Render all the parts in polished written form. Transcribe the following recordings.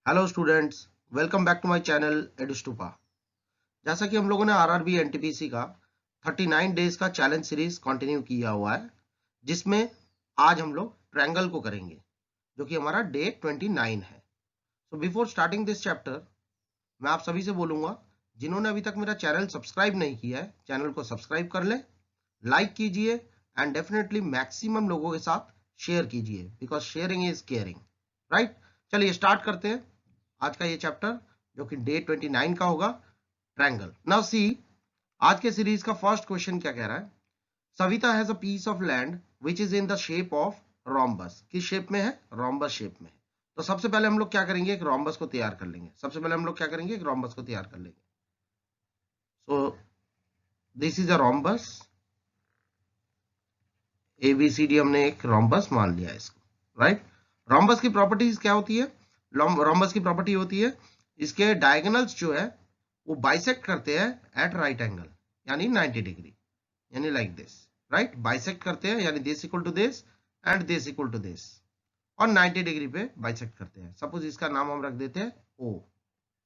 Hello students, welcome back to my channel Edustupa. जैसा कि हम लोगों ने आरआरबी एनटीपीसी का 39 डेज का चैलेंज सीरीज कंटिन्यू किया हुआ है, जिसमें आज हम लोग ट्रायंगल को करेंगे, जो कि हमारा डे 29 है। So before starting this chapter, मैं आप सभी से बोलूंगा, जिन्होंने अभी तक मेरा चैनल सब्सक्राइब नहीं किया है, चैनल को सब्सक्राइब कर लें, लाइक कीजिए एंड डेफिनेटली मैक्सिमम लोगों के साथ शेयर कीजिए, because sharing is caring, right. चलिए स्टार्ट करते हैं आज का ये चैप्टर, जो कि डे 29 का होगा, ट्रायंगल। नाउ सी, आज के सीरीज का फर्स्ट क्वेश्चन क्या कह रहा है? Savita has a piece of land which is in the shape of rhombus. किस शेप में है? रोम्बस शेप में है। तो सबसे पहले हम लोग क्या करेंगे? एक रोम्बस को तैयार कर लेंगे। सबसे पहले हम लोग क्या करेंगे? एक रोम्बस को तैयार कर लेंगे। So this is a rhombus, ABCD हमने एक रोम्बस मान लिया है इसको, राइट। रोम्बस की प्रॉपर्टीज क्या होती है? रोम्बस की प्रॉपर्टी होती है इसके डायगोनल्स जो है वो बाइसेक्ट करते हैं एट राइट एंगल, यानी 90 डिग्री, यानी लाइक दिस, राइट। बाइसेक्ट करते हैं यानी this equal to this and this equal to this, और 90 डिग्री पे बाइसेक्ट करते हैं। सपोज इसका नाम हम रख देते हैं ओ,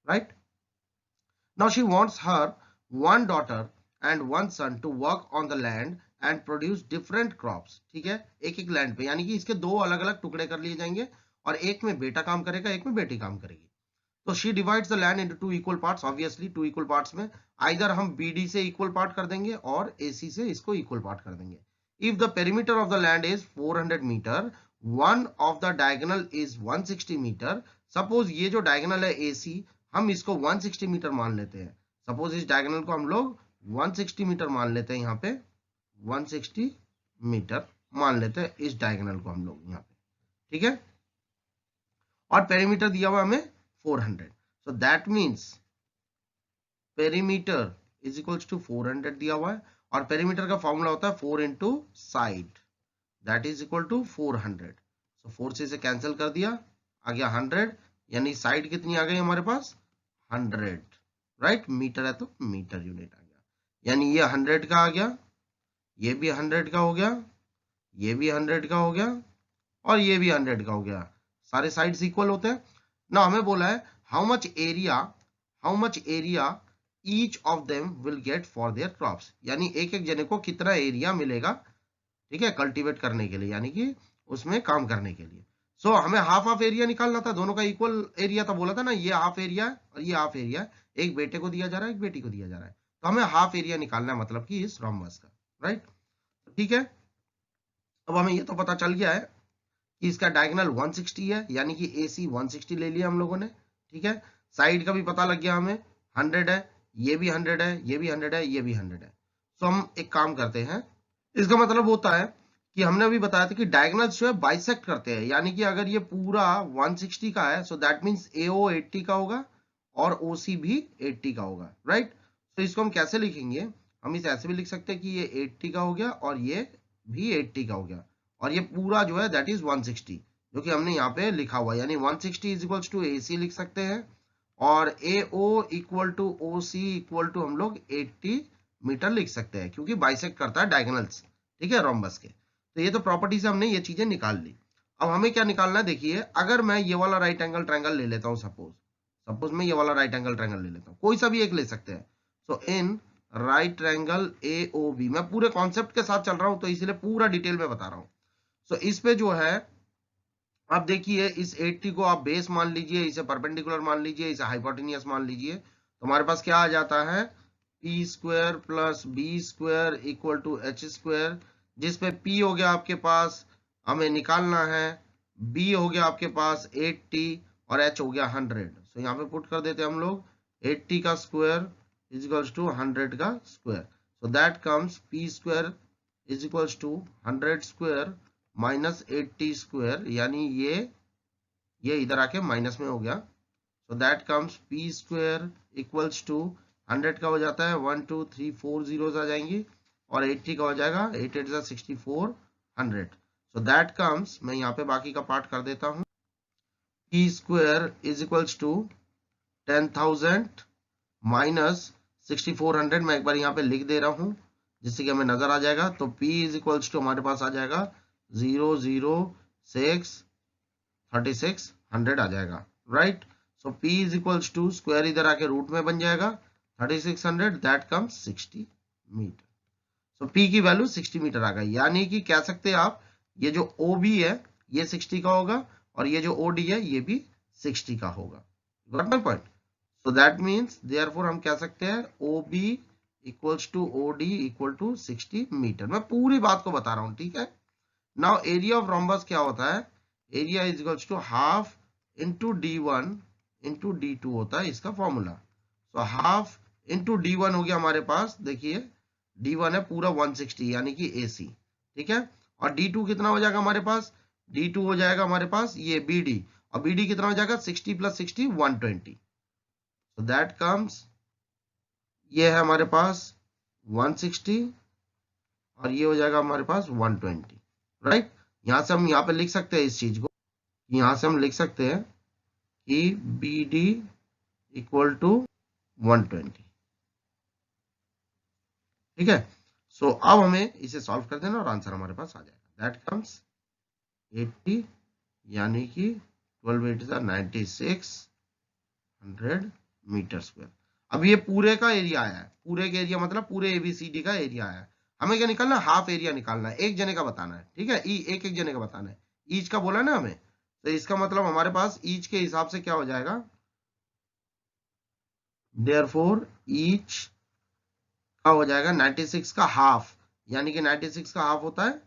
right. Now she wants her one daughter and one son to work on the land and produce different crops। ठीक है, एक एक लैंड पे, यानी कि इसके दो अलग अलग टुकड़े कर लिए जाएंगे, और एक में बेटा काम करेगा, एक में बेटी काम करेगी। तो she divides the land into two equal parts. Obviously two equal parts में आइदर हम बीडी से इक्वल पार्ट कर देंगे और एसी से इसको इक्वल पार्ट कर देंगे। If the perimeter of the land is 400 metre, one of the diagonal is 160 metre. Suppose ये जो डायगोनल है एसी, हम इसको 160 मीटर मान लेते हैं। सपोज इस डायगोनल को हम लोग 160 मीटर मान लेते हैं, यहाँ पे 160 मीटर मान लेते हैं इस डायगोनल को हम लोग यहाँ पे, ठीक है। और पेरीमीटर दिया हुआ हमें 400, so that means perimeter is equals to 400 दिया हुआ है, और पेरीमीटर का फॉर्मूला होता है 4 into side, that is equal to 400। So 4 से इसे कैंसिल कर दिया, आ गया 100, यानी साइड कितनी आ गई हमारे पास? 100, राइट। मीटर है तो मीटर यूनिट आ गया, यानी ये 100 का आ गया, ये भी 100 का हो गया, ये भी 100 का हो गया, और ये भी 100 का हो गया। सारे साइड्स इक्वल होते हैं ना। हमें बोला है how much area each of them will get for their crops, यानी एक एक जने को कितना एरिया मिलेगा, ठीक है, कल्टीवेट करने के लिए, यानी कि उसमें काम करने के लिए। सो हमें हाफ हाफ एरिया निकालना था, दोनों का इक्वल एरिया था। बोला था ना, ये हाफ एरिया है और ये हाफ एरिया है, एक बेटे को दिया जा रहा है, एक बेटी को दिया जा रहा है, तो हमें हाफ एरिया निकालना है, मतलब कि इस रोम्बस का, राइट। ठीक है, अब हमें ये तो पता चल गया है कि इसका डायगोनल 160 है, यानी कि AC 160 ले लिया हम लोगों ने, ठीक है। साइड का भी पता लग गया हमें, 100 है, ये भी 100 है, ये भी 100 है, ये भी 100 है। सो हम एक काम करते हैं, इसका मतलब होता है कि हमने अभी बताया था कि डायगोनल्स जो है बाइसेक्ट करते हैं, यानी कि अगर ये पूरा 160 का है, सो दैट मीन्स AO 80 का होगा और OC भी 80 का होगा, राइट। तो इसको हम कैसे लिखेंगे? हम इसे ऐसे भी लिख सकते हैं कि ये 80 का हो गया और ये भी 80 का हो गया, और ये पूरा जो है दैट इज 160, जो कि हमने यहाँ पे लिखा हुआ है, यानी 160 इज इक्वल्स टू AC लिख सकते हैं, और AO equal to OC equal to हम लोग 80 मीटर लिख सकते हैं, क्योंकि बाइसेक्ट करता है डायगोनल्स, ठीक है, रोम्बस के। तो ये तो प्रॉपर्टी से हमने ये चीजें निकाल ली। अब हमें क्या निकालना है? देखिए, अगर मैं ये वाला राइट एंगल ट्रायंगल ले लेता हूँ, सपोज मैं ये वाला राइट एंगल ट्रायंगल ले लेता हूँ, कोई सा भी एक ले सकते हैं। सो इन राइट ट्रायंगल AOB, मैं पूरे कॉन्सेप्ट के साथ चल रहा हूं तो इसलिए पूरा डिटेल में बता रहा हूं। सो इस पे जो है, आप देखिए, इस 80 को आप बेस मान लीजिए, इसे परपेंडिकुलर मान लीजिए, इसे हाइपोटेनियस मान लीजिए, तो हमारे पास क्या आ जाता है? P square plus B square equal to H square, जिसपे P हो गया आपके पास, हमें निकालना है, B हो गया आपके पास 80 और H हो गया 100। सो यहाँ पे पुट कर देते हैं हम लोग 80 का स्क्वायर इज इक्वल्स टू 100 का square. So that comes P square is equals to 100 square minus 80 square, यानी ये इधर आके माइनस में हो गया। So that comes P square equals to 100 का हो जाता है 1 2 3 4 जीरोस आ जाएंगी, और 80 का हो जाएगा 8 8 64 100। सो दैट कम्स, मैं यहाँ पे बाकी का पार्ट कर देता हूँ, P square is equals to 10,000 minus 6400, मैं एक बार यहाँ पे लिख दे रहा हूँ जिससे कि हमें नजर आ जाएगा। तो P इज इक्वल्स टू हमारे पास आ जाएगा 0 0 6 3600 आ जाएगा, right. So P is equals to square इधर आके रूट में बन जाएगा 3600, that comes 60 metre. So P की वैल्यू 60 मीटर आ गई, यानी कि कह सकते हैं आप ये जो OB है ये 60 का होगा और ये जो OD है ये भी 60 का होगा। Got my point? So that means therefore हम कह सकते हैं OB equals to OD equal to 60 metre. मैं पूरी बात को बता रहा हूं, ठीक है। नाउ एरिया ऑफ रोम्बस क्या होता है? Area is equals to half into D1 into D2 होता है इसका formula. So half into D1 हो गया हमारे पास, देखिए D1 है पूरा 160 यानी कि AC, ठीक है। और D2 कितना हो जाएगा हमारे पास? D2 हो जाएगा हमारे पास ये BD, और BD कितना हो जाएगा? 60 प्लस 60 120। सो दैट कम्स, ये है हमारे पास 160 और ये हो जाएगा हमारे पास 120, राइट। यहां से हम यहाँ पे लिख सकते हैं इस चीज को, यहां से हम लिख सकते हैं कि BD इक्वल टू 120, ठीक है। सो अब हमें इसे सॉल्व कर देना और आंसर हमारे पास आ जाएगा, दैट कम्स 80 यानी कि 12 8 9600 मीटर स्क्वायर। अब ये पूरे का एरिया आया है, पूरे का एरिया मतलब पूरे ABCD का एरिया आया है। हमें क्या निकालना है? हाफ एरिया निकालना है, एक जने का बताना है, ठीक है। एक एक जने का बताना है, ईच का बोला ना हमें, तो इसका मतलब हमारे पास ईच के हिसाब से क्या हो जाएगा? देयरफॉर ईच का हो जाएगा 96 का हाफ, यानी कि 96 का हाफ होता है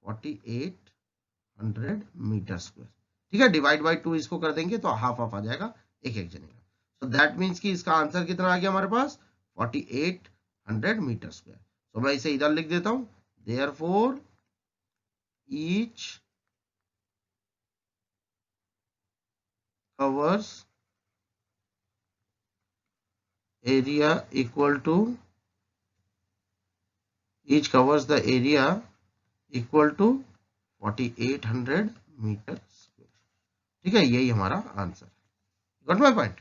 4800 मीटर स्क्वायर, ठीक है। डिवाइड बाई 2 इसको कर देंगे तो हाफ हाफ आ जाएगा एक एक जने का। सो दैट मीन्स कि इसका आंसर कितना आ गया हमारे पास? 4800 मीटर स्क्वायर। तो मैं इसे इधर लिख देता हूं, therefore each covers area equal to, each covers the area equal to 4800 metre square, ठीक है। यही हमारा आंसर, गॉट माय पॉइंट?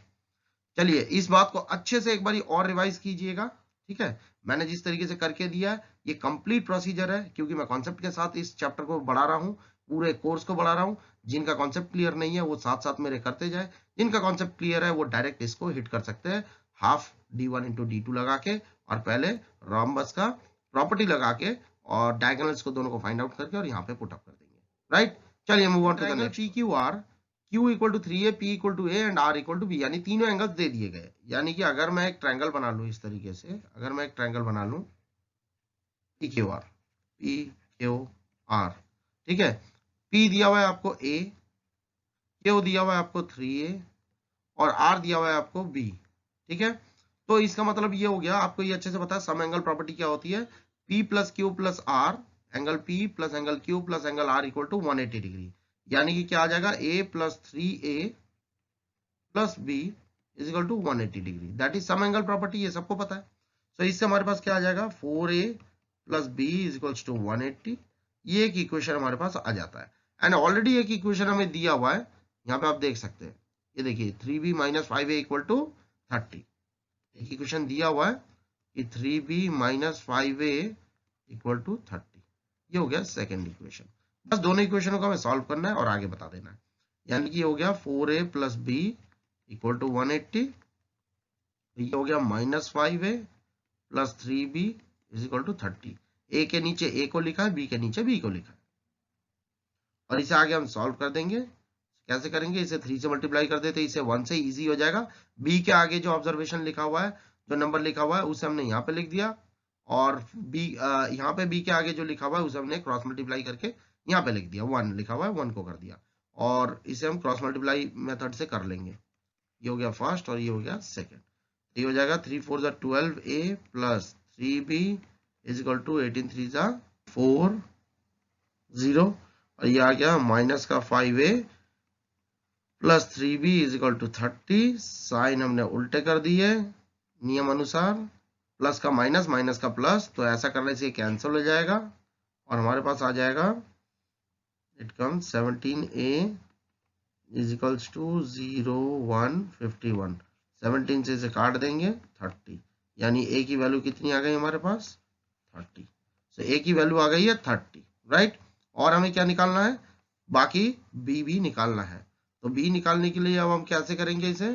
चलिए इस बात को अच्छे से एक बार और रिवाइज कीजिएगा, ठीक है। मैंने जिस तरीके से करके दिया है ये कंप्लीट प्रोसीजर है, क्योंकि मैं कॉन्सेप्ट के साथ इस चैप्टर को बढ़ा रहा हूं, पूरे कोर्स को बढ़ा रहा हूं। जिनका कॉन्सेप्ट क्लियर नहीं है वो साथ साथ मेरे करते जाए, जिनका कॉन्सेप्ट क्लियर है वो डायरेक्ट इसको हिट कर सकते हैं, हाफ D1 इंटू D2 लगा के, और पहले रोम्बस का प्रॉपर्टी लगा के और डायगोनल्स को दोनों को फाइंड आउट करके और यहाँ पे पुट अप कर देंगे, राइट। चलिए move on to the next. PQR, Q equal to 3A, P equal to A and R equal to B, यानी तीनों एंगल्स दे दिए गए। यानी कि अगर मैं एक ट्रायंगल बना लूं इस तरीके से, अगर मैं एक ट्रायंगल बना लूं PQR, PQR, ठीक है। P दिया हुआ है आपको A, Q दिया हुआ है आपको 3A और R दिया हुआ है आपको B, ठीक है। तो इसका मतलब ये हो गया, आपको ये अच्छे से पता है सम एंगल प्रॉपर्टी क्या होती है? P plus Q plus R, angle P plus angle Q plus angle R equal to 180 degree, यानी कि क्या आ जाएगा? A plus 3A plus B is equal to 180 degree, that is sum angle property, ये सबको पता है। तो इससे हमारे पास क्या आ जाएगा? 4A plus B is equal to 180, ये एक इक्वेशन हमारे पास आ जाता है। एंड ऑलरेडी एक इक्वेशन हमें दिया हुआ है, यहाँ पे आप देख सकते हैं, ये देखिए 3B minus 5A equal to 30, एक इक्वेशन दिया हुआ है कि 3B minus 5A equal to 30, ये हो गया सेकेंड इक्वेशन। बस दोनों इक्वेशनों को हमें सॉल्व करना है और आगे बता देना है, यानी कि हो गया 4A plus B equal to 180, ये हो गया minus 5A plus 3B is equal to 30। A के नीचे ए को लिखा है, बी के नीचे बी को लिखा है, और इसे आगे हम सॉल्व कर देंगे। कैसे करेंगे? इसे 3 से मल्टीप्लाई कर देते, इसे 1 से इजी हो जाएगा। बी के आगे जो ऑब्जर्वेशन लिखा हुआ है, जो नंबर लिखा हुआ है, उसे हमने यहाँ पे लिख दिया, और बी यहाँ पे बी के आगे जो लिखा हुआ है उसे हमने क्रॉस मल्टीप्लाई करके यहाँ पे लिख दिया, 1 लिखा हुआ है 1 को कर दिया, और इसे हम क्रॉस मल्टीप्लाई मेथड से कर लेंगे। ये हो गया फर्स्ट और ये हो गया सेकेंड, ये हो जाएगा 3 4 जा 12A plus 3B is equal to 18 3 जा 4 0, और ये आ गया माइनस का 5A plus 3B is equal to 30, sign हमने उल्टे कर दिए नियम अनुसार, प्लस का माइनस माइनस का प्लस, तो ऐसा करने से कैंसिल हो जाएगा और हमारे पास आ जाएगा it comes 17A is equals to 0 1 51, 17 से इसे काट देंगे 30, यानी A की वैल्यू कितनी आ गई हमारे पास? 30। सो A की वैल्यू आ गई है 30, राइट। और हमें क्या निकालना है? बाकी B भी निकालना है। तो b निकालने के लिए अब हम कैसे करेंगे, इसे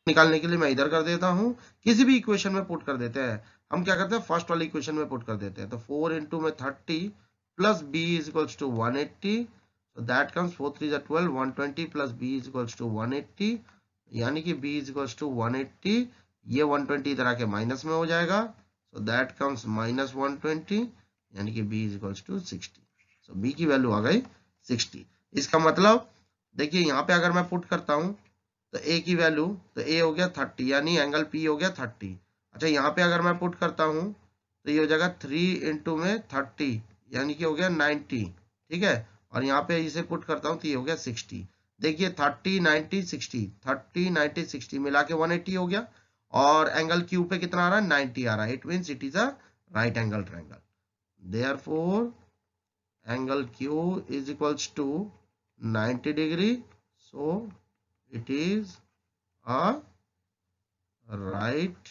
निकालने के लिए मैं इधर कर देता हूं, किसी भी इक्वेशन में पुट कर देते हैं। हम क्या करते हैं, फर्स्ट वाली इक्वेशन में पुट कर देते हैं। तो 4 इंटू में 30 plus b is equals to 180, so that comes 4 3 12, 120 plus b is equals to 180, यानी कि b is equals to 180, ये 120 इधर आके माइनस में हो जाएगा, so that comes minus 120, यानी कि b is equals to 60, so b की वैल्यू आ गई 60। इसका मतलब देखिए यहाँ पे अगर मैं पुट करता हूँ तो a की वैल्यू, तो a हो गया 30, यानी एंगल p हो गया 30। अच्छा यहाँ पे अगर मैं पुट करता हूँ तो ये हो जाएगा 3 इंटू में 30, यानी कि हो गया 90, ठीक है। और यहाँ पे इसे पुट करता हूँ तो ये हो गया 60। देखिए 30 90 60, 30 90 60 मिला के 180 हो गया, और एंगल क्यू पे कितना आ रहा है, 90 आ रहा है। It means it is a right angle triangle, therefore angle Q is equals to 90 degree, so it is a right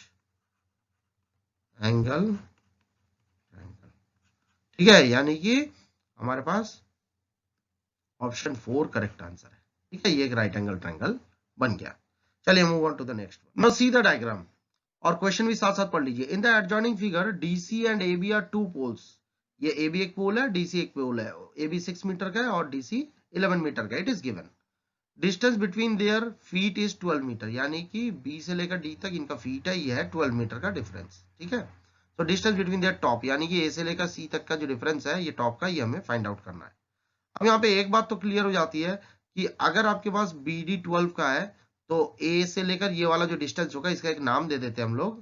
angle triangle, ठीक है। यानी कि हमारे पास ऑप्शन 4 करेक्ट आंसर है, ठीक है। ये एक राइट एंगल ट्रायंगल बन गया। चलिए move on to the next one. Now see the diagram, और क्वेश्चन भी साथ साथ पढ़ लीजिए। In the adjoining figure DC and AB are two poles, ये एबी एक पोल है, डीसी एक पोल है। एबी 6 मीटर का है और डीसी 11 मीटर का। It is given distance between their feet is 12 metre, यानी कि बी से लेकर डी तक इनका फीट है, ये है 12 मीटर का डिफरेंस, ठीक है। तो डिस्टेंस बिटवीन देयर टॉप, यानी कि ए से लेकर सी तक का जो डिफरेंस है ये टॉप का, ये हमें फाइंड आउट करना है। अब यहाँ पे एक बात तो क्लियर हो जाती है कि अगर आपके पास बी डी 12 का है तो ए से लेकर ये वाला जो डिस्टेंस होगा इसका एक नाम दे देते हैं हम लोग।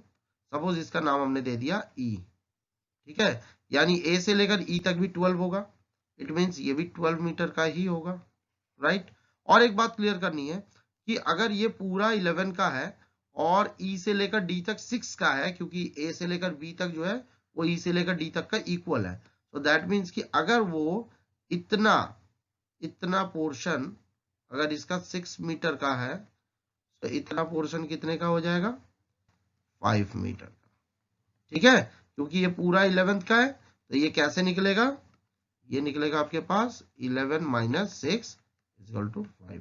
सपोज इसका नाम हमने दे दिया ई, ठीक है। यानी ए से लेकर ई तक भी 12 होगा, इट मीन्स ये भी 12 मीटर का ही होगा, राइट। और एक बात क्लियर करनी है कि अगर ये पूरा 11 का है और ई से लेकर डी तक 6 का है, क्योंकि ए से लेकर बी तक जो है वो ई से लेकर डी तक का इक्वल है, तो दैट मीन्स कि अगर वो इतना इतना पोर्शन अगर इसका 6 मीटर का है तो इतना पोर्शन कितने का हो जाएगा, 5 मीटर का, ठीक है। क्योंकि ये पूरा 11 का है तो ये कैसे निकलेगा, ये निकलेगा आपके पास 11 minus 6 equal to 5।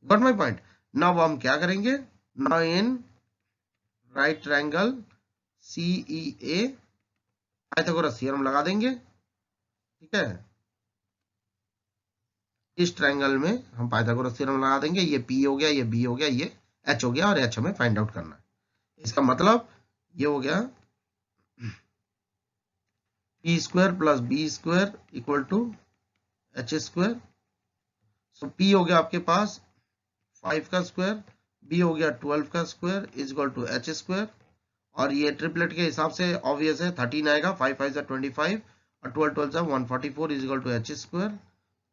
Got my point. Now हम क्या करेंगे, now in right triangle CEA Pythagoras theorem लगा देंगे, ठीक है। इस ट्रायंगल में हम पाइथागोरस थ्योरम लगा देंगे। ये P हो गया, ये B हो गया, ये H हो गया, और H हमें फाइंड आउट करना है। इसका मतलब ये हो गया P square plus B square equal to H square. So P हो गया आपके पास 5 का स्क्वायर, B हो गया 12 का square is equal to H square, और ये ट्रिपलेट के हिसाब से ऑब्वियस है 13 आएगा, 5 5 25 और 12 12 144 is equal to H square.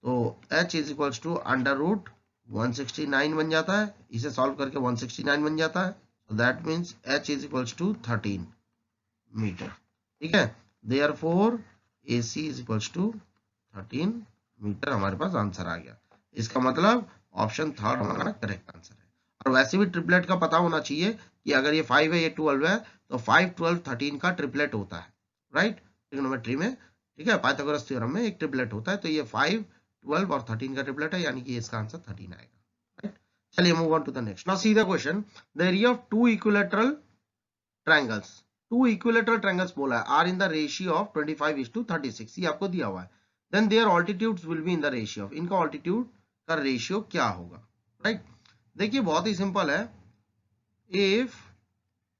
तो h is equals to under root 169 बन जाता है, इसे सॉल्व करके 169 बन जाता है। so that means h is equals to 13 metre, ठीक है। Therefore AC is equals to 13 metre, हमारे पास आंसर आ गया। इसका मतलब ऑप्शन 3 हमारा करेक्ट आंसर है। और वैसे भी ट्रिपलेट का पता होना चाहिए कि अगर ये 5 है ये 12 है तो 5 12 13 का ट्रिपलेट होता है, राइट, ट्रिग्नोमेट्री में, ठीक है। पाइथागोरस थ्योरम में एक ट्रिपलेट होता है, तो ये 5 12 और 13 का ट्रिपलेट है, यानी कि इसका आंसर 13 आएगा, राइट। चलिए move on to the next. Now see the question, the area of two equilateral triangles, two equilateral triangles बोला है, are in the ratio of 25:36, ये आपको दिया हुआ है। Then their altitudes will be in the ratio of, इनका altitude का ratio क्या होगा, राइट। देखिए बहुत ही सिंपल है, if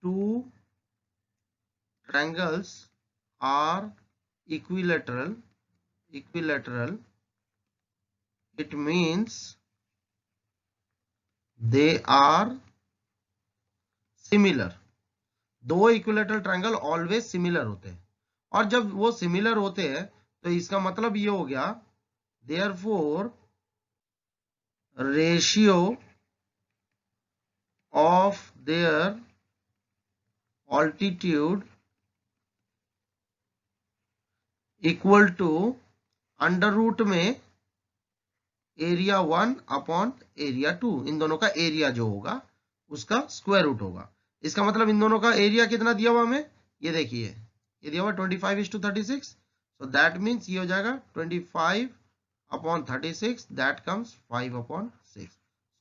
two triangles are equilateral it means they are similar। दो इक्विलैटरल ट्रायंगल ऑलवेज सिमिलर होते हैं, और जब वो सिमिलर होते हैं तो इसका मतलब ये हो गया therefore ratio of their altitude equal to under root में एरिया 1 अपॉन एरिया 2, इन दोनों का एरिया जो होगा उसका स्क्वायर रूट होगा। इसका मतलब इन दोनों का एरिया कितना दिया हुआ हमें, ये देखिए ये दिया हुआ 25:36, सो दैट मीन्स ये हो जाएगा 25 upon 36, that comes 5/6।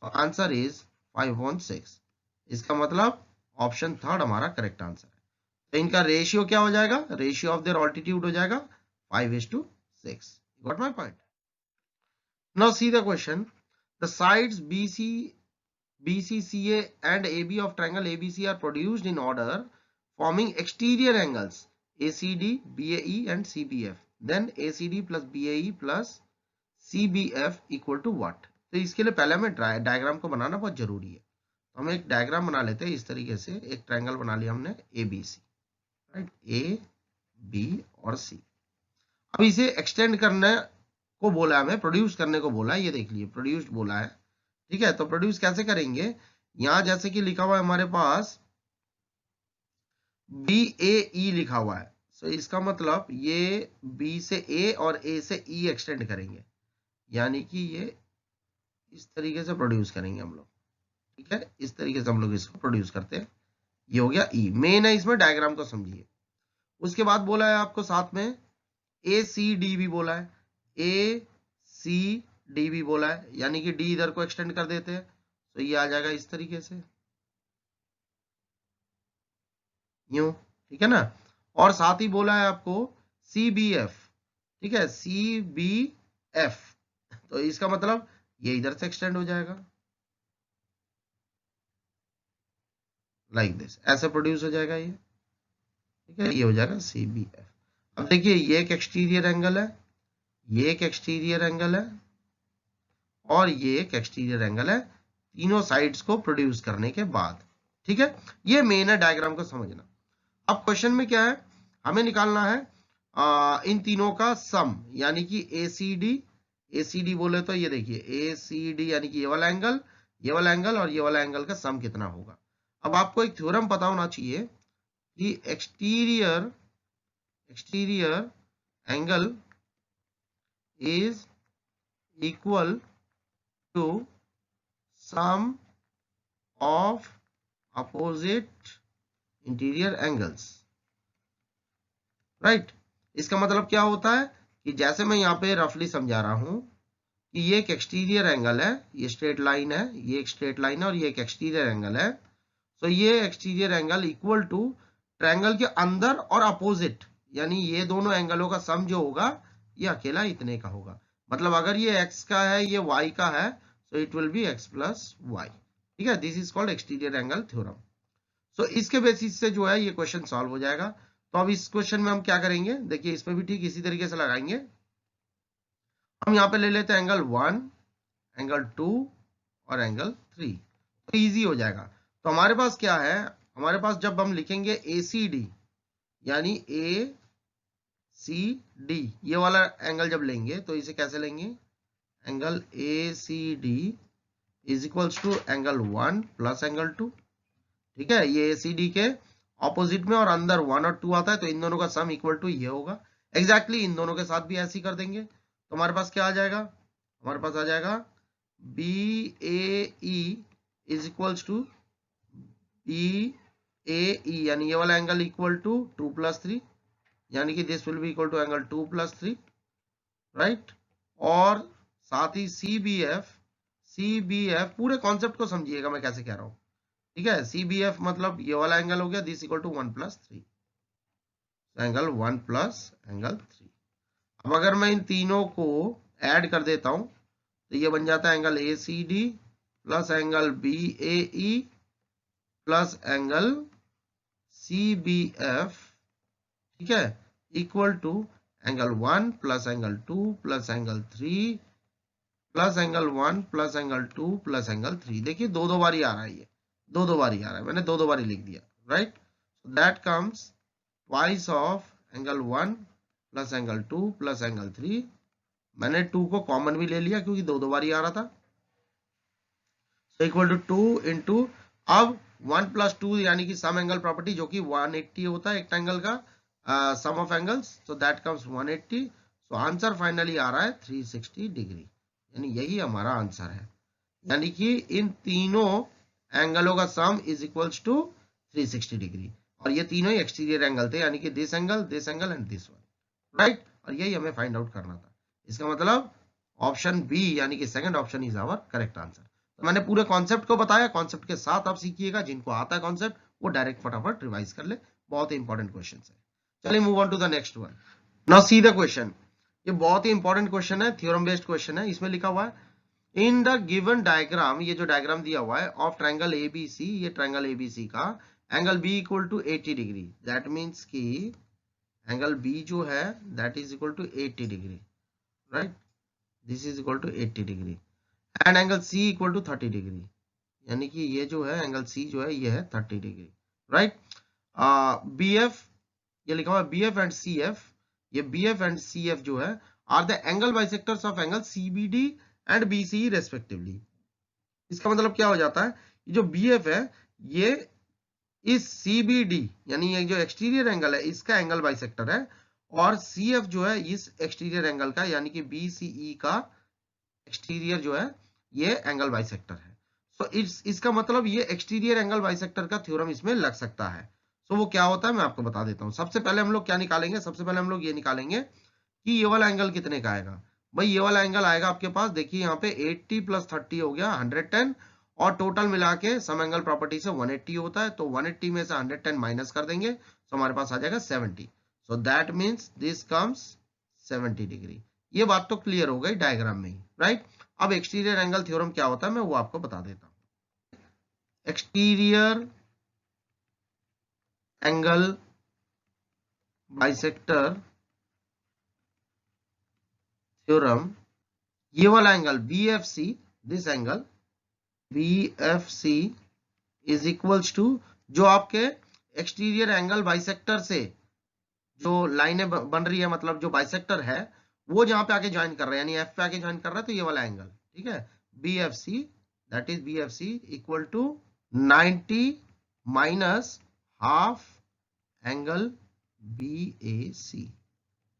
Answer is 5/6। इसका मतलब ऑप्शन थर्ड हमारा करेक्ट आंसर है। तो इनका रेशियो क्या हो जाएगा, रेशियो ऑफ देयर ऑल्टीट्यूड हो जाएगा 5:6। Got my point? Now see the question, the sides BCCA and AB of triangle ABC are produced in order forming exterior angles ACD, BAE and CBF. Then ACD plus BAE plus CBF equal to what? तो इसके लिए पहले हमें diagram को बनाना बहुत जरूरी है। तो हम एक डायग्राम बना लेते हैं इस तरीके से। एक ट्रायंगल बना लिया हमने ABC, राइट, A, B और C। अब इसे एक्सटेंड करने को बोला, हमें प्रोड्यूस करने को बोला है। ये देख लीजिए प्रोड्यूस्ड बोला है, ठीक है। तो प्रोड्यूस कैसे करेंगे, यहां जैसे कि लिखा हुआ है हमारे पास BAE लिखा हुआ है, सो इसका मतलब ये B से A और A से E एक्सटेंड करेंगे, यानी कि ये इस तरीके से प्रोड्यूस करेंगे हम लोग, ठीक है। इस तरीके से हम लोग इसको प्रोड्यूस करते हैं। ये हो गया E, मेन है इसमें, डायग्राम को समझिए। उसके बाद बोला है आपको साथ में ACD भी बोला है, ACD भी बोला है, यानी कि D इधर को एक्सटेंड कर देते हैं, तो ये आ जाएगा इस तरीके से, यूं, ठीक है ना। और साथ ही बोला है आपको CBF, ठीक है, CBF, तो इसका मतलब ये इधर से एक्सटेंड हो जाएगा लाइक दिस, ऐसे प्रोड्यूस हो जाएगा ये, ठीक है। ये हो जाएगा CBF। अब देखिए ये एक एक्सटीरियर एंगल है, ये एक एक्सटीरियर एंगल है और ये एक एक्सटीरियर एंगल है, तीनों साइड्स को प्रोड्यूस करने के बाद, ठीक है। ये मेन है, डायग्राम को समझना। अब क्वेश्चन में क्या है, हमें निकालना है इन तीनों का सम, यानी कि ACD बोले तो ये देखिए ACD यानी कि ये वाला एंगल, ये वाला एंगल और ये वाला एंगल का सम कितना होगा। अब आपको एक थ्योरम पता होना चाहिए कि exterior angle is equal to sum of opposite interior angles, right. इसका मतलब क्या होता है कि जैसे मैं यहाँ पे रफली समझा रहा हूं कि ये एक एक्सटीरियर एंगल है, ये स्ट्रेट लाइन है, ये एक स्ट्रेट लाइन है और ये एक एक्सटीरियर एंगल है। सो ये exterior angle equal to triangle के अंदर और अपोजिट, यानी ये दोनों एंगलों का सम जो होगा ये अकेला इतने का होगा। मतलब अगर ये x का है, ये y का है, so it will be x plus Y, ठीक है। This is called exterior angle theorem. So इसके बेसिस से जो है ये क्वेश्चन सॉल्व हो जाएगा। तो अब इस क्वेश्चन में हम क्या करेंगे, देखिए इसमें भी ठीक इसी तरीके से लगाएंगे। हम यहाँ पे ले लेते हैं एंगल 1, एंगल 2 और एंगल 3, तो इजी हो जाएगा। तो हमारे पास क्या है, हमारे पास जब हम लिखेंगे ACD यानी ACD, ये वाला एंगल जब लेंगे तो इसे कैसे लेंगे, angle ACD is equals to angle 1 plus angle 2, ठीक है। ये ACD के ऑपोजिट में और अंदर 1 और 2 आता है, तो इन दोनों का सम इक्वल टू ये होगा। एग्जैक्टली इन दोनों के साथ भी ऐसे ही कर देंगे। तो हमारे पास क्या आ जाएगा, हमारे पास आ जाएगा BAE is equals to BAE यानी ये वाला एंगल इक्वल टू 2 प्लस 3, यानी कि this will be equal to angle 2 plus 3, right. और साथ ही CBF पूरे कॉन्सेप्ट को समझिएगा मैं कैसे कह रहा हूं, ठीक है। CBF मतलब ये वाला एंगल हो गया, this equal to 1 plus 3, angle 1 plus angle 3। अब अगर मैं इन तीनों को ऐड कर देता हूं तो ये बन जाता है angle ACD plus angle BAE plus angle CBF, ठीक है, equal to angle 1 plus angle 2 plus angle 3 plus angle 1 plus angle 2 plus angle 3। देखिए दो दो बारी आ रहा है, ये दो बारी आ रहा है, मैंने दो बारी लिख दिया, right. That comes twice of angle 1 plus angle 2 plus angle 3। मैंने 2 को कॉमन भी ले लिया क्योंकि दो बारी आ रहा था, सो इक्वल टू 2 इंटू, अब 1 प्लस 2 यानी कि सम एंगल प्रॉपर्टी जो कि 180 होता है एक एंगल का sum of angles, so that comes 180। So answer finally आ रहा है 360 डिग्री, यानी यही हमारा आंसर है। यानी कि इन तीनों एंगलों का sum is equals to 360 degree, और ये तीनों ही एक्सटीरियर एंगल थे, यानी कि this angle and this one, right. और यही हमें फाइंड आउट करना था। इसका मतलब ऑप्शन बी यानी कि second option is our correct answer. तो मैंने पूरे कॉन्सेप्ट को बताया, कॉन्सेप्ट के साथ आप सीखिएगा, जिनको आता है कॉन्सेप्ट वो डायरेक्ट फटाफट रिवाइज कर ले, बहुत ही इंपॉर्टेंट क्वेश्चन है। चलिए move on to the next one. Now see the question, ये बहुत ही इंपॉर्टेंट क्वेश्चन है, थ्योरम बेस्ड क्वेश्चन है। इसमें लिखा हुआ है इन द गिवन डायग्राम, ये जो डायग्राम दिया हुआ है ऑफ ट्रायंगल एबीसी, ये ट्रायंगल एबीसी का angle B equal to 80 degree, that means कि एंगल बी जो है that is equal to 80 degree, right, this is equal to 80 degree and angle C equal to 30 degree, यानी कि ये जो है एंगल सी जो है ये है 30 डिग्री, राइट। बी एफ, ये लिखा हुआ है B F and C F, ये B F and C F जो है are the angle bisectors of angle CBD and BC respectively. इसका मतलब क्या हो जाता है, जो बी एफ है ये इस सीबीडी यानी ये जो एक्सटीरियर एंगल है इसका एंगल बाइसेक्टर है, और सी एफ जो है इस एक्सटीरियर एंगल का यानी कि बीसीई का एक्सटीरियर जो है ये एंगल बाइसेक्टर है। सो इसका मतलब ये एक्सटीरियर एंगल बाइसेक्टर का थ्योरम इसमें लग सकता है। सो वो क्या होता है मैं आपको बता देता हूं। सबसे पहले हम लोग क्या निकालेंगे, सबसे पहले हम लोग ये निकालेंगे कि ये वाला एंगल कितने का आएगा। भाई ये वाला एंगल आएगा आपके पास, देखिए यहाँ पे 80 प्लस 30 हो गया 110, और टोटल मिला के सम एंगल प्रॉपर्टी से 180 होता है, तो 180 में से 110 माइनस कर देंगे तो हमारे पास आ जाएगा 70। सो that means this comes 70 degree. ये बात तो क्लियर हो गई डायग्राम में ही, राइट। अब एक्सटीरियर एंगल थ्योरम क्या होता है मैं वो आपको बता देता हूं। एक्सटीरियर एंगल बाइसेक्टर थ्योरम, ये वाला angle BFC, this angle BFC is equals to जो आपके एक्सटीरियर एंगल बाइसेक्टर से जो लाइनें बन रही है, मतलब जो बाइसेक्टर है वो जहां पे आके ज्वाइन कर रहा है यानी एफ पे आके ज्वाइन कर रहा है, तो ये वाला एंगल, ठीक है, BFC that is BFC equal to 90 minus half angle BAC,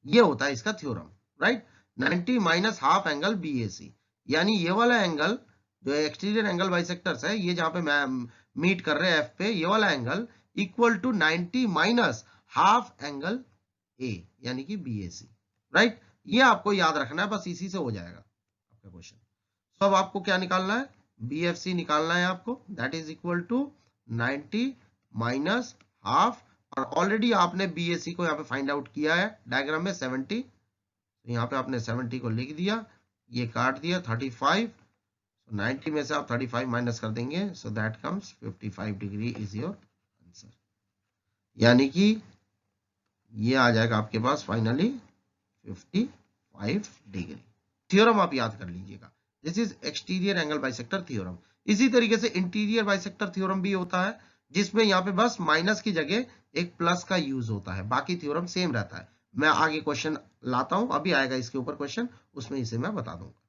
ये होता है इसका theorem, right. 90 minus half angle BAC, यानी ये वाला एंगल जो एक्सटीरियर एंगल बाइसेक्टर्स है ये जहां पे मीट कर रहे हैं एफ पे, ये वाला angle equal to 90 minus half angle A यानी कि BAC, राइट। ये आपको याद रखना है, बस इसी से हो जाएगा आपका क्वेश्चन। तो अब आपको क्या निकालना है, BFC निकालना है आपको, that is equal to 90 minus half, और ऑलरेडी आपने BAC को यहाँ पे फाइंड आउट किया है डायग्राम में 70, तो यहाँ पे आपने 70 को लिख दिया, ये काट दिया 35, 90 में से आप 35 माइनस कर देंगे, सो that comes 55 degree is your answer, यानी कि ये आ जाएगा आपके पास फाइनली 55 डिग्री। थ्योरम आप याद कर लीजिएगा, this is exterior angle bisector theorem. इसी तरीके से इंटीरियर बाइसेक्टर थ्योरम भी होता है, जिसमें यहाँ पे बस माइनस की जगह एक प्लस का यूज होता है, बाकी थ्योरम सेम रहता है। मैं आगे क्वेश्चन लाता हूं, अभी आएगा इसके ऊपर क्वेश्चन, उसमें इसे मैं बता दूंगा।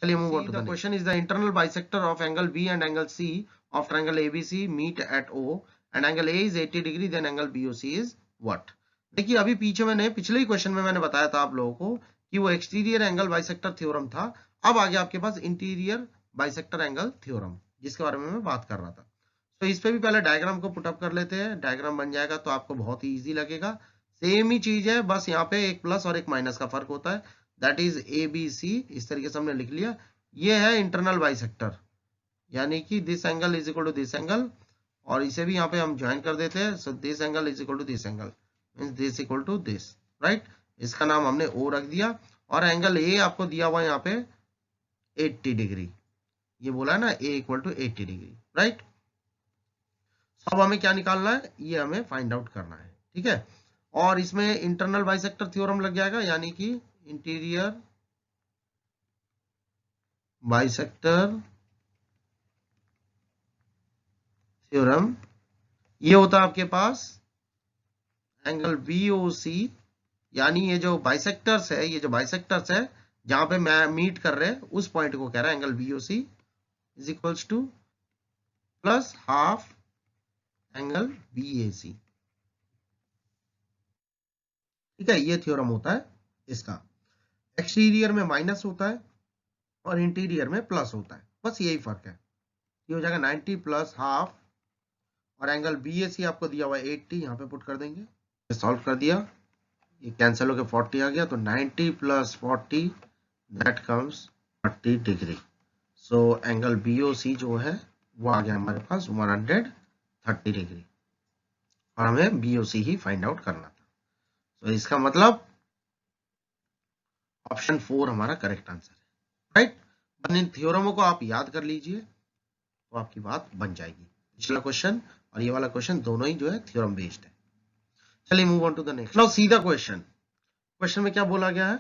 चलिए move on to the question. Is the internal bisector of angle B and angle C of triangle ABC meet at O and angle A is 80 degree, then angle BOC is what. देखिए अभी पीछे मैंने पिछले ही question में मैंने बताया था आप लोगों को कि वो एक्सटीरियर एंगल बाइसेक्टर थ्योरम था। अब आ गया आपके पास इंटीरियर बाइसेक्टर एंगल थ्योरम, जिसके बारे में मैं बात कर रहा था। तो इस पे भी पहले डायग्राम को पुटअप कर लेते हैं, डायग्राम बन जाएगा तो आपको बहुत ही इजी लगेगा। सेम ही चीज है, बस यहाँ पे एक प्लस और एक माइनस का फर्क होता है, दैट इज ABC, इस तरीके से हमने लिख लिया। ये है इंटरनल बाइसेक्टर, यानी कि this angle is equal to this angle, और इसे भी यहाँ पे हम ज्वाइन कर देते हैं, so this angle is equal to this angle means this equal to this, right. इसका नाम हमने O रख दिया, और एंगल A आपको दिया हुआ है यहाँ पे 80 डिग्री, ये बोला है ना A equal to 80 degree, right. अब हमें क्या निकालना है, ये हमें फाइंड आउट करना है, ठीक है। और इसमें इंटरनल बाइसेक्टर थ्योरम लग जाएगा, यानी कि इंटीरियर बाइसेक्टर थ्योरम, ये होता है आपके पास एंगल BOC, यानी ये जो बाइसेक्टर्स है, ये जो बाइसेक्टर्स है जहां पे मैं मीट कर रहे हैं उस पॉइंट को कह रहा है angle BOC is equals two plus half angle BAC, ठीक है। ये थ्योरम होता है इसका, एक्सटीरियर में माइनस होता है और इंटीरियर में प्लस होता है, बस यही फर्क है। ये हो जाएगा 90 प्लस हाफ, और एंगल BAC आपको दिया हुआ है 80, यहाँ पे पुट कर देंगे, सॉल्व कर दिया, ये कैंसिल होकर 40 आ गया, तो 90 plus 40 that comes 30 degree. So angle BOC जो है वो आ गया हमारे पास 130 डिग्री, और हमें BOC ही फाइंड आउट करना था। तो इसका मतलब ऑप्शन 4 हमारा करेक्ट आंसर है, राइट। बस इन थ्योरमों को आप याद कर लीजिए तो आपकी बात बन जाएगी। पिछला क्वेश्चन और ये वाला क्वेश्चन दोनों ही जो है थ्योरम बेस्ड है। चलिए move on to the next. Now see the question. Question में क्या बोला गया है?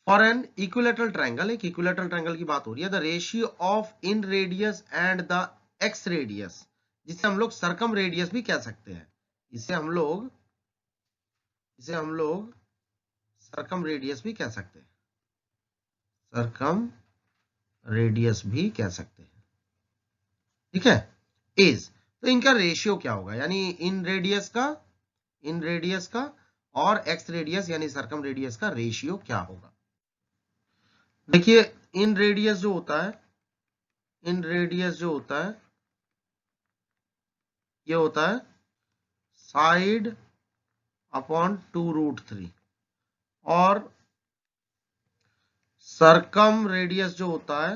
फॉर एन इक्विलैटरल ट्रायंगल, एक इक्विलैटरल ट्रायंगल की बात हो रही है, the ratio of in radius and the exradius, जिसे हम लोग सरकम रेडियस भी कह सकते हैं, इसे हम लोग सरकम रेडियस भी कह सकते हैं, सरकम रेडियस भी कह सकते हैं, ठीक है। इज, तो इनका रेशियो क्या होगा, यानी इन रेडियस का और एक्स रेडियस यानी सरकम रेडियस का रेशियो क्या होगा। देखिए इन रेडियस जो होता है, ये होता है साइड अपॉन 2√3, और सरकम रेडियस जो होता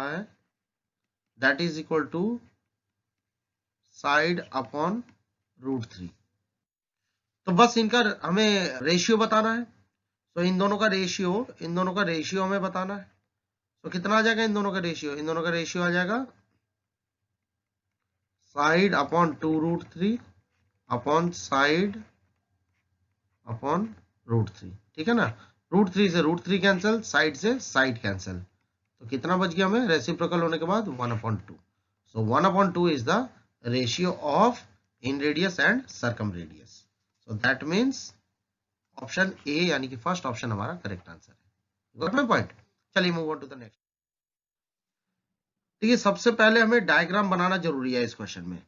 है that is equal to side upon √3। तो बस इनका हमें रेशियो बताना है। तो इन दोनों का रेशियो हमें बताना है। तो कितना आ जाएगा इन दोनों का रेशियो आ जाएगा side upon 2√3 upon side upon √3, ठीक है ना। √3 से √3 कैंसिल, साइड से साइड कैंसिल, तो कितना बच गया हमें रेसिप्रोकल होने के बाद 1/2। So 1/2 is the ratio of in radius and circum radius. So that means option A यानी कि फर्स्ट ऑप्शन हमारा करेक्ट आंसर है। Got my point. चलिए move on to the next. देखिए सबसे पहले हमें डायग्राम बनाना जरूरी है इस क्वेश्चन में,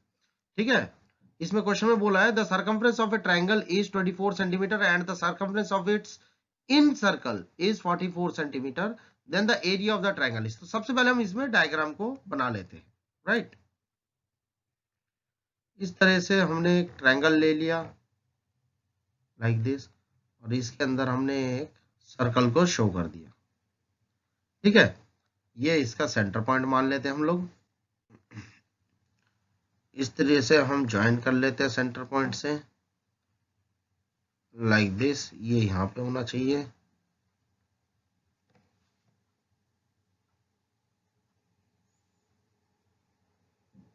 ठीक है। इसमें क्वेश्चन में बोला है the circumference of a triangle is 24 centimetre and the circumference of its incircle is 44 centimetre, then the area of the triangle is. तो सबसे पहले हम इसमें डायग्राम को बना लेते हैं, राइट। इस तरह से हमने एक ट्रायंगल ले लिया लाइक दिस, और इसके अंदर हमने एक सर्कल को शो कर दिया, ठीक है। ये इसका सेंटर पॉइंट मान लेते हैं हम लोग। इस तरह से हम ज्वाइन कर लेते हैं सेंटर पॉइंट से लाइक दिस, ये यहां पे होना चाहिए।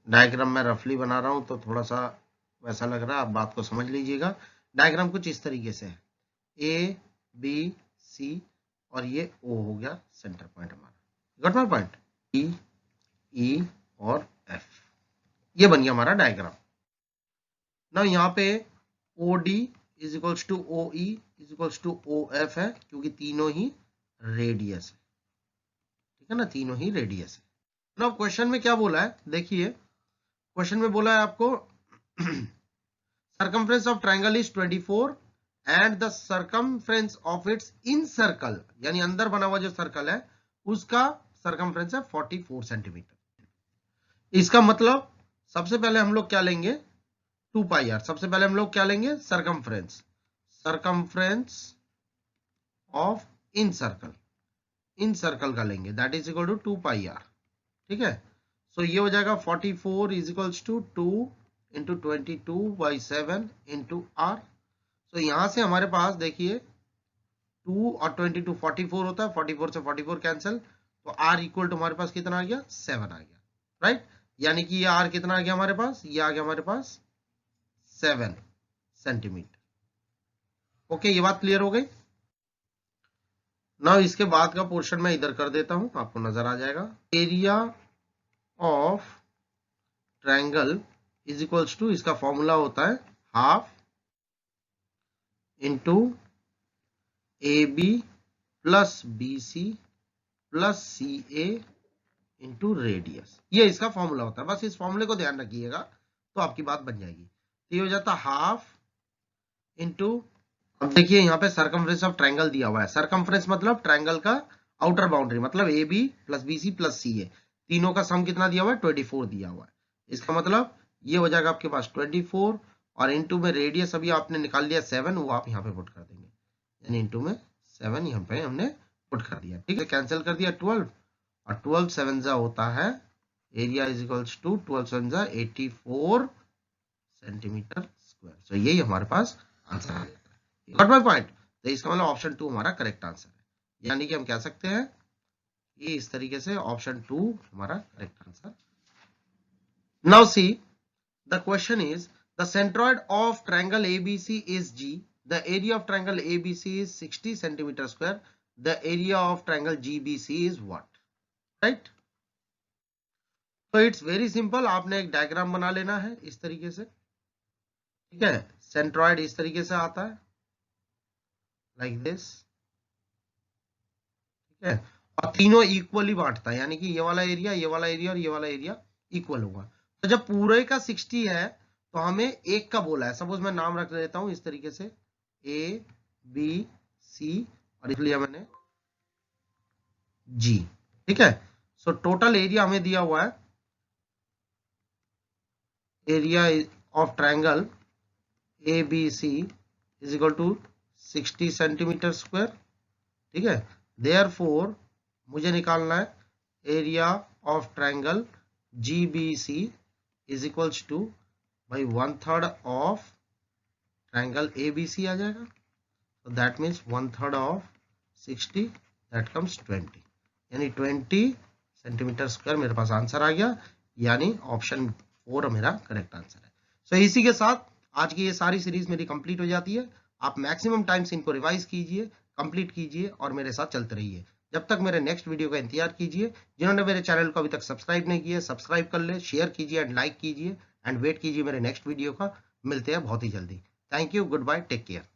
डायग्राम मैं रफली बना रहा हूं तो थोड़ा सा वैसा लग रहा है, आप बात को समझ लीजिएगा। डायग्राम कुछ इस तरीके से है, ABC और ये O हो गया सेंटर पॉइंट हमारा। Got my point. E और F, ये बन गया हमारा डायग्राम। ना यहाँ पे OD is equals to OE is equals to OF है, क्योंकि तीनों ही रेडियस है, ठीक है ना, तीनों ही रेडियस है ना। क्वेश्चन में क्या बोला है, देखिए क्वेश्चन में बोला है आपको circumference of triangle is 24 and the circumference of its in circle, यानी अंदर बना हुआ जो सर्कल है उसका सर्कमफ्रेंस है 44 सेंटीमीटर। इसका मतलब सबसे पहले हम लोग क्या लेंगे 2πr, सबसे पहले हम लोग क्या लेंगे सर्कमफ्रेंस ऑफ इन सर्कल का लेंगे, that is equal to 2πr, ठीक है। सो ये हो जाएगा 44 is equals to 2 into 22/7 into r। So यहां से हमारे पास देखिए 2 और 22 44 होता है, 44 से 44 कैंसिल, तो r इक्वल टू हमारे पास कितना आ गया 7 आ गया, राइट। यानी कि ये r कितना आ गया हमारे पास, ये आ गया हमारे पास 7 सेंटीमीटर। ओके, ये बात क्लियर हो गई ना। इसके बाद का पोर्शन मैं इधर कर देता हूं, आपको नजर आ जाएगा। Area of triangle is equals to, इसका फॉर्मूला होता है half into AB plus BC plus CA into radius, ये इसका फॉर्मूला होता है। बस इस फॉर्मूले को ध्यान रखिएगा तो आपकी बात बन जाएगी। तो ये हो जाता है हाफ इंटू, अब देखिए यहाँ पे सर्कमफ्रेंस ऑफ ट्रायंगल दिया हुआ है। सर्कमफ्रेंस मतलब ट्रायंगल का आउटर बाउंड्री, मतलब AB plus BC plus CA, तीनों का सम कितना दिया हुआ है 24 दिया हुआ है। इसका मतलब ये हो जाएगा आपके पास 24, और इंटू में रेडियस अभी आपने निकाल लिया 7, वो आप यहाँ पे पुट कर देंगे, यानी इंटू में 7 यहाँ पे हमने पुट कर दिया, ठीक है, कैंसिल कर दिया 12 और 12 7 जा होता है एरिया इज इक्वल्स टू 12 7 जा 84 सेंटीमीटर स्क्वायर। सो यही हमारे पास आंसर आ जाता है। Got my point? तो इसका मतलब ऑप्शन 2 हमारा करेक्ट आंसर है, यानी कि हम कह सकते हैं कि इस तरीके से ऑप्शन 2 हमारा correct answer. Now see the question is the centroid of triangle ABC is G. The area of triangle ABC is 60 centimeter square. The area of triangle GBC is what? Right? तो it's very simple, आपने एक diagram बना लेना है इस तरीके से, ठीक है। सेंट्रॉइड इस तरीके से आता है लाइक दिस, ठीक है, और तीनों इक्वली बांटता है, यानी कि ये वाला एरिया, ये वाला एरिया और ये वाला एरिया इक्वल होगा। तो जब पूरे का 60 है तो हमें एक का बोला है, सपोज मैं नाम रख देता हूं इस तरीके से ABC और इसलिए मैंने G, ठीक है। सो टोटल एरिया हमें दिया हुआ है, area of triangle ABC is equal to 60 centimetre square, ठीक है। देयरफॉर मुझे निकालना है area of triangle GBC is equals to भाई 1/3 ऑफ ट्रायंगल ABC आ जाएगा, so that means 1/3 of 60 that comes 20, यानी 20 सेंटीमीटर स्क्वायर मेरे पास आंसर आ गया, यानी ऑप्शन 4 मेरा करेक्ट आंसर है। सो इसी के साथ आज की ये सारी सीरीज मेरी कंप्लीट हो जाती है। आप मैक्सिमम टाइम्स इनको रिवाइज कीजिए, कंप्लीट कीजिए और मेरे साथ चलते रहिए। जब तक मेरे नेक्स्ट वीडियो का इंतजार कीजिए। जिन्होंने मेरे चैनल को अभी तक सब्सक्राइब नहीं किया, सब्सक्राइब कर ले, शेयर कीजिए एंड लाइक कीजिए एंड वेट कीजिए मेरे नेक्स्ट वीडियो का। मिलते हैं बहुत ही जल्दी। Thank you, good bye, take care.